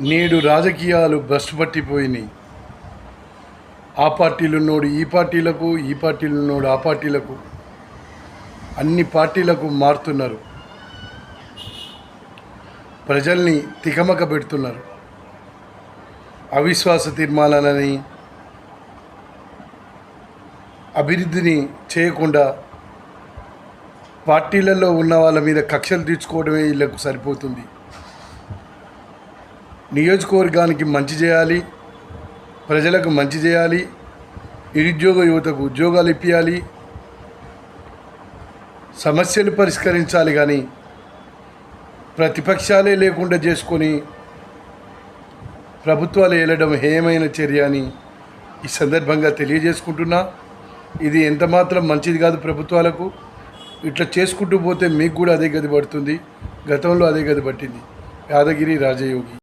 నేడు రాజకీయాలు భ్రష్టు పట్టిపోయినాయి. ఆ పార్టీలున్నోడు ఈ పార్టీలకు, ఈ పార్టీలున్నోడు ఆ పార్టీలకు, అన్ని పార్టీలకు మారుతున్నారు. ప్రజల్ని తికమక పెడుతున్నారు. అవిశ్వాస తీర్మానాలని, అభివృద్ధిని చేయకుండా పార్టీలలో ఉన్న వాళ్ళ మీద కక్షలు తీర్చుకోవడమే వీళ్ళకు సరిపోతుంది. నియోజకవర్గానికి మంచి చేయాలి, ప్రజలకు మంచి చేయాలి, నిరుద్యోగ యువతకు ఉద్యోగాలు ఇప్పించాలి, సమస్యలు పరిష్కరించాలి. కానీ ప్రతిపక్షాలే లేకుండా చేసుకొని ప్రభుత్వాలు ఏలడం హేయమైన చర్య అని ఈ సందర్భంగా తెలియజేసుకుంటున్నా. ఇది ఎంతమాత్రం మంచిది కాదు ప్రభుత్వాలకు. ఇట్లా చేసుకుంటూ పోతే మీకు కూడా అదే గది పడుతుంది. గతంలో అదే గది పట్టింది. యాదగిరి రాజయోగి.